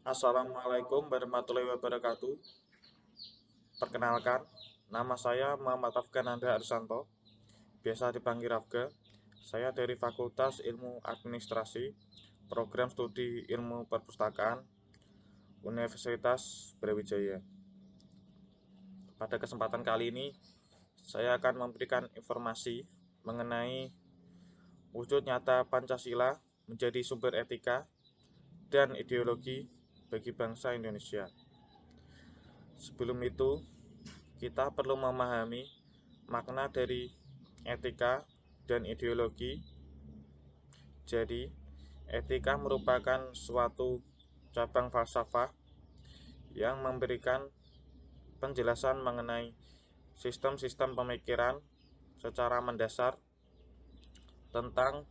Assalamualaikum warahmatullahi wabarakatuh. Perkenalkan, nama saya Muhammad Afgan Andra Arsanto, biasa dipanggil Afga. Saya dari Fakultas Ilmu Administrasi, Program Studi Ilmu Perpustakaan, Universitas Brawijaya. Pada kesempatan kali ini, saya akan memberikan informasi mengenai wujud nyata Pancasila menjadi sumber etika dan ideologi bagi bangsa Indonesia. Sebelum itu, kita perlu memahami makna dari etika dan ideologi. Jadi, etika merupakan suatu cabang falsafah yang memberikan penjelasan mengenai sistem-sistem pemikiran secara mendasar tentang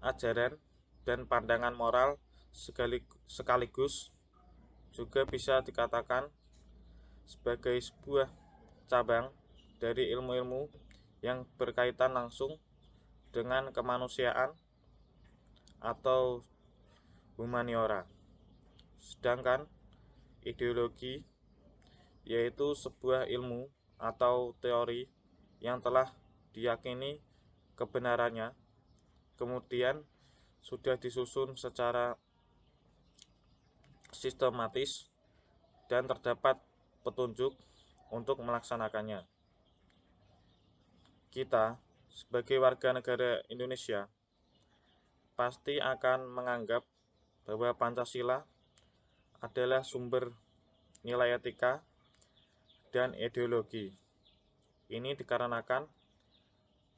ajaran dan pandangan moral, sekaligus juga bisa dikatakan sebagai sebuah cabang dari ilmu-ilmu yang berkaitan langsung dengan kemanusiaan atau humaniora. Sedangkan ideologi yaitu sebuah ilmu atau teori yang telah diyakini kebenarannya, kemudian sudah disusun secara sistematis dan terdapat petunjuk untuk melaksanakannya. Kita, sebagai warga negara Indonesia, pasti akan menganggap bahwa Pancasila adalah sumber nilai etika dan ideologi. Ini dikarenakan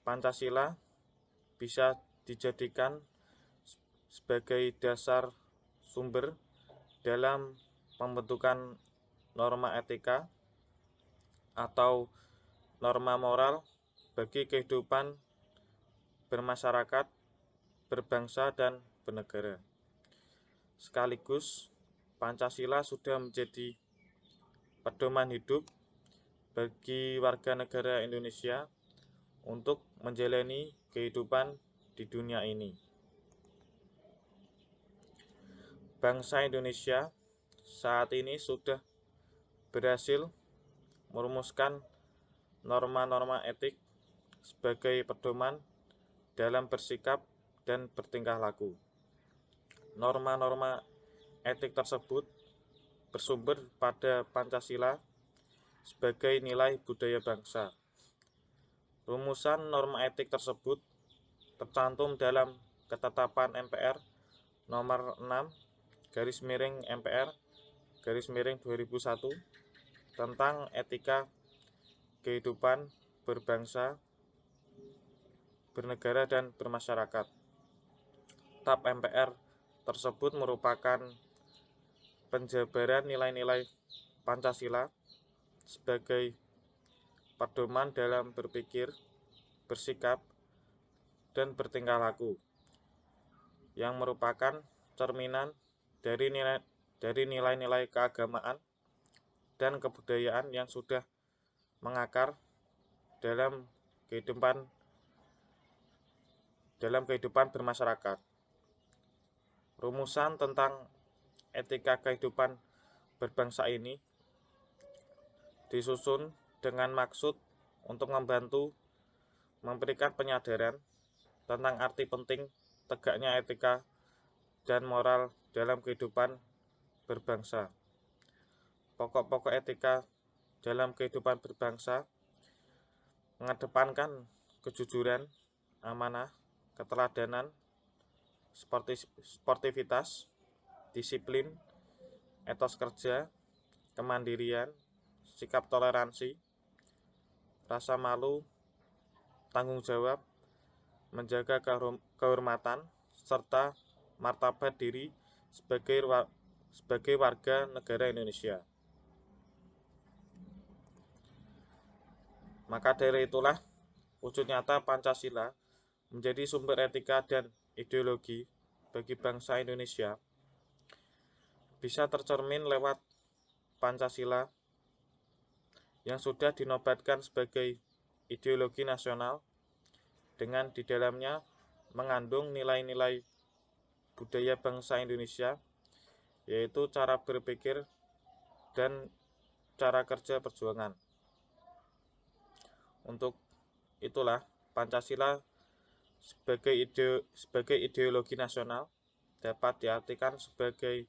Pancasila bisa dijadikan sebagai dasar sumber dalam pembentukan norma etika atau norma moral bagi kehidupan bermasyarakat, berbangsa, dan bernegara. Sekaligus, Pancasila sudah menjadi pedoman hidup bagi warga negara Indonesia untuk menjalani kehidupan di dunia ini. Bangsa Indonesia saat ini sudah berhasil merumuskan norma-norma etik sebagai pedoman dalam bersikap dan bertingkah laku. Norma-norma etik tersebut bersumber pada Pancasila sebagai nilai budaya bangsa. Rumusan norma etik tersebut tercantum dalam Ketetapan MPR nomor 6/MPR/2001 tentang etika kehidupan berbangsa, bernegara, dan bermasyarakat. TAP MPR tersebut merupakan penjabaran nilai-nilai Pancasila sebagai pedoman dalam berpikir, bersikap, dan bertingkah laku, yang merupakan cerminan dari nilai-nilai keagamaan dan kebudayaan yang sudah mengakar dalam kehidupan bermasyarakat. Rumusan tentang etika kehidupan berbangsa ini disusun dengan maksud untuk membantu memberikan penyadaran tentang arti penting tegaknya etika dan moral dalam kehidupan berbangsa. Pokok-pokok etika dalam kehidupan berbangsa mengedepankan kejujuran, amanah, keteladanan, sportivitas, disiplin, etos kerja, kemandirian, sikap toleransi, rasa malu, tanggung jawab, menjaga kehormatan, serta martabat diri sebagai warga negara Indonesia. Maka dari itulah, wujud nyata Pancasila menjadi sumber etika dan ideologi bagi bangsa Indonesia bisa tercermin lewat Pancasila yang sudah dinobatkan sebagai ideologi nasional dengan di dalamnya mengandung nilai-nilai budaya bangsa Indonesia yaitu cara berpikir dan cara kerja perjuangan. Untuk itulah Pancasila sebagai ideologi nasional dapat diartikan sebagai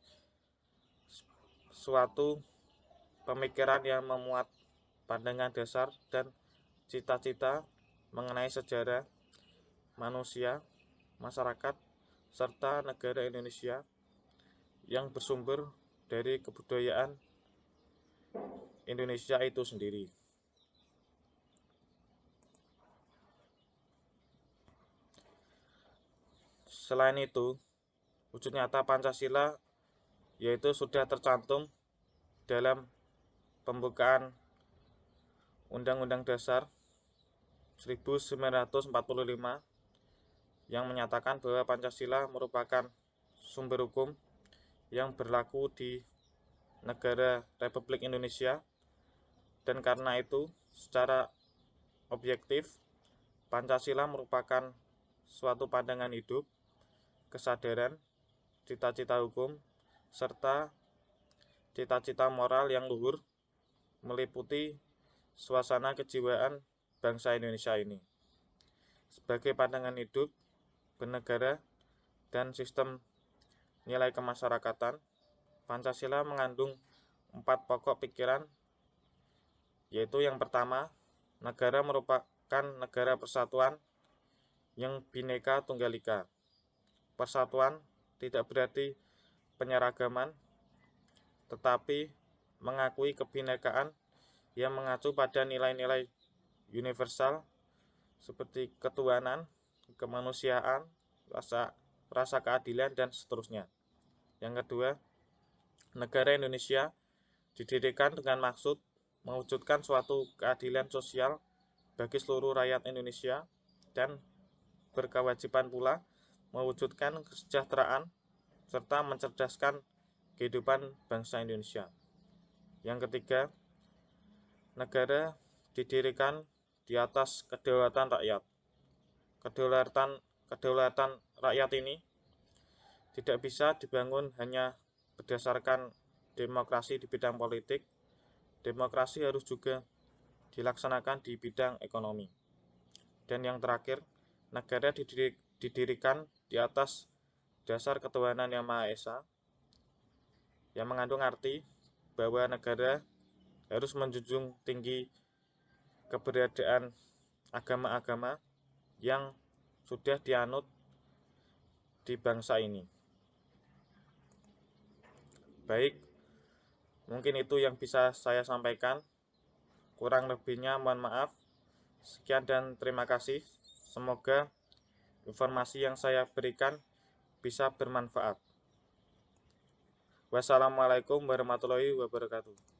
suatu pemikiran yang memuat pandangan dasar dan cita-cita mengenai sejarah, manusia, masyarakat, serta negara Indonesia yang bersumber dari kebudayaan Indonesia itu sendiri. Selain itu, wujud nyata Pancasila yaitu sudah tercantum dalam pembukaan Undang-Undang Dasar 1945 yang menyatakan bahwa Pancasila merupakan sumber hukum yang berlaku di negara Republik Indonesia, dan karena itu secara objektif Pancasila merupakan suatu pandangan hidup, kesadaran, cita-cita hukum, serta cita-cita moral yang luhur meliputi suasana kejiwaan bangsa Indonesia ini. Sebagai pandangan hidup, bernegara, dan sistem nilai kemasyarakatan, Pancasila mengandung 4 pokok pikiran, yaitu yang pertama, negara merupakan negara persatuan yang Bhinneka Tunggal Ika. Persatuan tidak berarti penyeragaman, tetapi mengakui kebhinekaan yang mengacu pada nilai-nilai universal seperti ketuhanan, kemanusiaan, rasa keadilan, dan seterusnya. Yang kedua, negara Indonesia didirikan dengan maksud mewujudkan suatu keadilan sosial bagi seluruh rakyat Indonesia dan berkewajiban pula mewujudkan kesejahteraan serta mencerdaskan kehidupan bangsa Indonesia. Yang ketiga, negara didirikan di atas kedaulatan rakyat. Kedaulatan rakyat ini tidak bisa dibangun hanya berdasarkan demokrasi di bidang politik. Demokrasi harus juga dilaksanakan di bidang ekonomi. Dan yang terakhir, negara didirikan di atas dasar ketuhanan yang Maha Esa, yang mengandung arti bahwa negara harus menjunjung tinggi keberadaan agama-agama yang sudah dianut di bangsa ini. Baik, mungkin itu yang bisa saya sampaikan. Kurang lebihnya mohon maaf. Sekian dan terima kasih. Semoga informasi yang saya berikan bisa bermanfaat. Wassalamualaikum warahmatullahi wabarakatuh.